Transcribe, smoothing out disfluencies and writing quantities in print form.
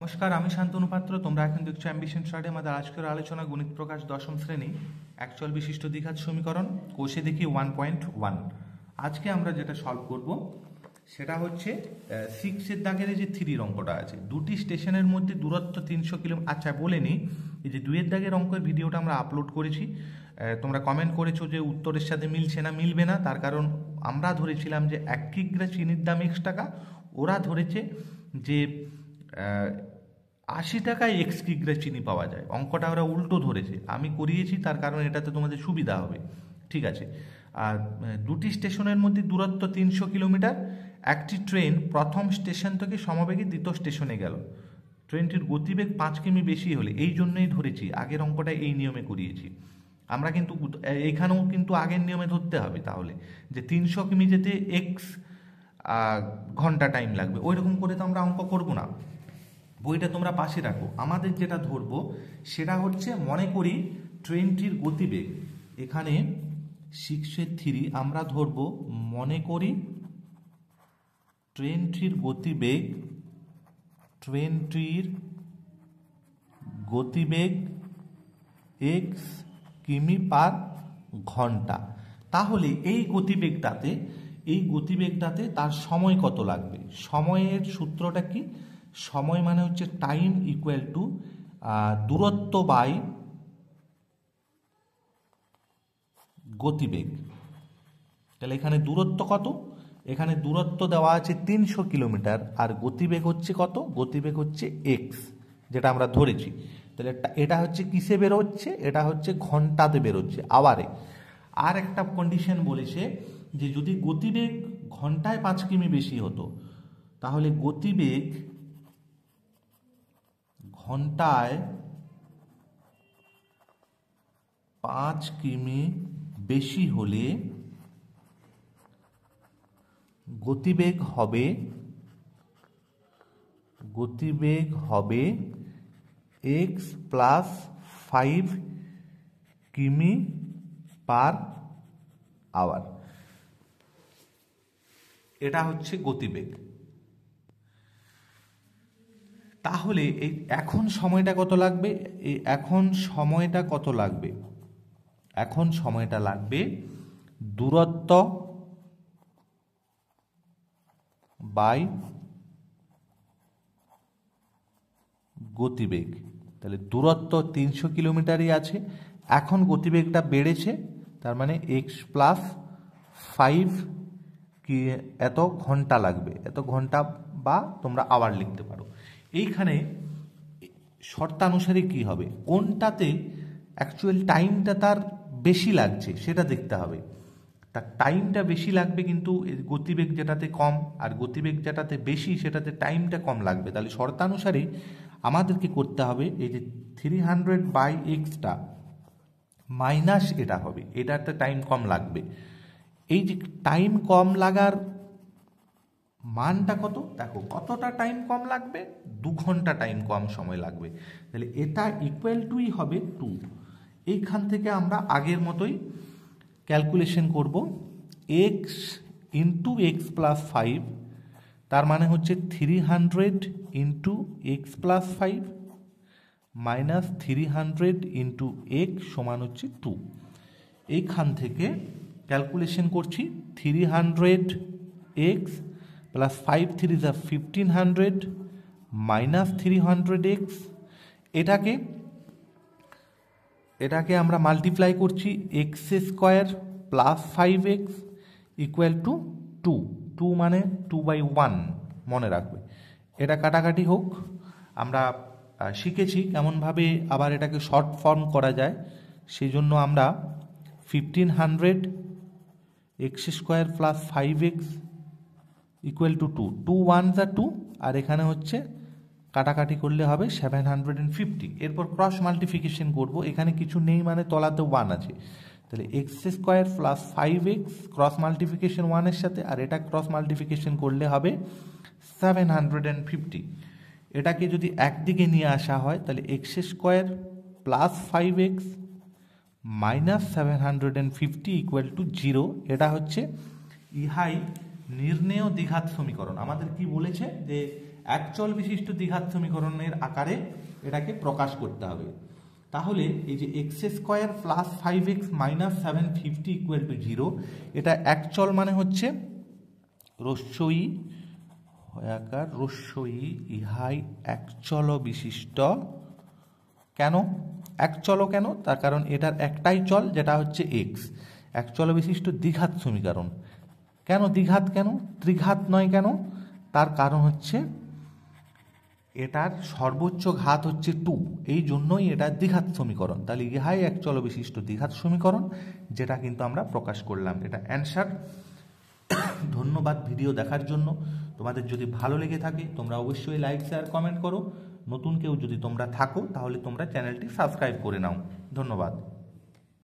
নমস্কার, আমি শান্তনু পাত্র। তোমরা এখন দেখছো অ্যাম্বিশন স্টাডি। আমাদের আজকের আলোচনা গণিত প্রকাশ দশম শ্রেণী অ্যাকচুয়াল বিশিষ্ট দ্বিঘাত সমীকরণ কোষে দেখি 1.1। আজকে আমরা যেটা সলভ করব সেটা হচ্ছে 6-এর দাগের যে 3 অঙ্কটা আছে, দুটি স্টেশনের মধ্যে দূরত্ব 300 কিলোমিটার। আচ্ছা বলে নিই, এই যে 2-এর দাগের অঙ্কের ভিডিওটা আমরা আপলোড করেছি। তোমরা কমেন্ট করেছো যে উত্তরের সাথে মিলছে না, মিলবে না। তার কারণ আমরা ধরেছিলাম যে 1 কিগ্রা চিনির দাম X টাকা, ওরা ধরেছে যে 80 টাকায় 1 কিগ্রা চিনি পাওয়া যায়। অঙ্কটা ওরা উল্টো ধরেছে, আমি করিয়েছি, তার কারণ এটাতে তোমাদের সুবিধা হবে। ঠিক আছে। আর দুটি স্টেশনের মধ্যে দূরত্ব 300 কিলোমিটার। একটি ট্রেন প্রথম স্টেশন থেকে সমবেগে দ্বিতীয় স্টেশনে গেল। ট্রেনটির গতিবেগ 5 কিমি বেশি হলে, এই জন্যই ধরেছি, আগের অঙ্কটা এই নিয়মে করিয়েছি আমরা, কিন্তু এখানেও কিন্তু আগের নিয়মে ধরতে হবে। তাহলে যে 300 কিমি যেতে X ঘন্টা টাইম লাগবে, ওই রকম করে তো আমরা অঙ্ক করব না। বইটা তোমরা পাশে রাখো। আমাদের যেটা ধরবো সেটা হচ্ছে, মনে করি ট্রেনটির গতিবেগ, এখানে 6-3 আমরা ধরবো, মনে করি ট্রেনটির গতিবেগ X কিমি পার ঘন্টা। তাহলে এই গতিবেগটাতে তার সময় কত লাগবে? সময়ের সূত্রটা কি? সময় মানে হচ্ছে টাইম ইকুয়াল টু দূরত্ব বাই গতিবেগ। তাহলে এখানে দূরত্ব কত? এখানে দূরত্ব দেওয়া আছে 300 কিলোমিটার, আর গতিবেগ হচ্ছে কত? গতিবেগ হচ্ছে X, যেটা আমরা ধরেছি। তাহলে এটা হচ্ছে কিসে বেরোচ্ছে? এটা হচ্ছে ঘন্টাতে বেরোচ্ছে, আওয়ারে। আর একটা কন্ডিশন বলেছে যে যদি গতিবেগ ঘন্টায় 5 কিমি বেশি হতো, তাহলে গতিবেগ ঘন্টায় 5 কিমি বেশি হলে গতিবেগ হবে X প্লাস 5 কিমি পার আওয়ার। এটা হচ্ছে গতিবেগ। তাহলে এখন সময়টা কত লাগবে? এখন সময়টা লাগবে দূরত্ব বাই গতিবেগ। তাহলে দূরত্ব 300 কিলোমিটারই আছে, এখন গতিবেগটা বেড়েছে, তার মানে X প্লাস 5 কি এত ঘন্টা লাগবে, এত ঘন্টা, বা তোমরা আওয়ার লিখতে পারো। এইখানে শর্তানুসারে কি হবে, কোনটাতে অ্যাকচুয়াল টাইমটা তার বেশি লাগছে সেটা দেখতে হবে। তার টাইমটা বেশি লাগবে, কিন্তু গতিবেগ যেটাতে কম, আর গতিবেগ যেটাতে বেশি সেটাতে টাইমটা কম লাগবে। তাহলে শর্তানুসারে আমাদেরকে করতে হবে, এই যে 300/X মাইনাস এটা হবে, এটাতে টাইম কম লাগবে। এই যে টাইম কম লাগার মানটা কত? দেখো কতটা টাইম কম লাগবে, 2 ঘন্টা টাইম কম সময় লাগবে। তাহলে এটা ইকুয়াল টুই হবে 2। এইখান থেকে আমরা আগের মতোই ক্যালকুলেশন করব, X ইন্টু X প্লাস 5, তার মানে হচ্ছে 300 into X plus 5 minus 300 into X সমান হচ্ছে 2। এইখান থেকে ক্যালকুলেশন করছি, 300X প্লাস 5 3 যা 1500 মাইনাস 300X। এটাকে আমরা মাল্টিপ্লাই করছি, x² plus 5x equal to 2। 2 মানে 2/1 মনে রাখবে। এটা কাটাকাটি হোক। আমরা শিখেছি কেমনভাবে আবার এটাকে শর্ট ফর্ম করা যায়, সেই জন্য আমরা 1500 x² plus 5x equal to 2। 2 1 যা 2, আর এখানে হচ্ছে কাটাকাটি করলে হবে 750। এরপর ক্রস মাল্টিফিকেশন করব, এখানে কিছু নেই মানে তলাতে 1 আছে। তাহলে x² প্লাস 5x ক্রস মাল্টিফিকেশন 1-এর সাথে, আর এটা ক্রস মাল্টিফিকেশন করলে হবে 750। এটাকে যদি একদিকে নিয়ে আসা হয়, তাহলে x² plus 5x minus 750 equal to 0। এটা হচ্ছে ইহাই নির্ণেয় দ্বিঘাত সমীকরণ। আমাদের কি বলেছে যে একচল বিশিষ্ট দ্বিঘাত সমীকরণের আকারে এটাকে প্রকাশ করতে হবে। তাহলে এই যে x square plus 5x minus 750 equal to 0, এটা একচল মানে হচ্ছে রস্যই হয়াকার রস্যই ইহাই একচল বিশিষ্ট। কেন একচল কেন? তার কারণ এটার একটাই চল যেটা হচ্ছে এক্স, একচল বিশিষ্ট দ্বিঘাত সমীকরণ। কেন দ্বিঘাত, কেন ত্রিঘাত নয় কেন? তার কারণ হচ্ছে এটার সর্বোচ্চ ঘাত হচ্ছে 2, এই জন্যই এটা দ্বিঘাত সমীকরণ। তাহলে ইহাই একচল বিশিষ্ট দ্বিঘাত সমীকরণ, যেটা কিন্তু আমরা প্রকাশ করলাম। এটা অ্যান্সার। ধন্যবাদ ভিডিও দেখার জন্য। তোমাদের যদি ভালো লেগে থাকে তোমরা অবশ্যই লাইক শেয়ার কমেন্ট করো। নতুন কেউ যদি তোমরা থাকো তাহলে তোমরা চ্যানেলটি সাবস্ক্রাইব করে নাও। ধন্যবাদ।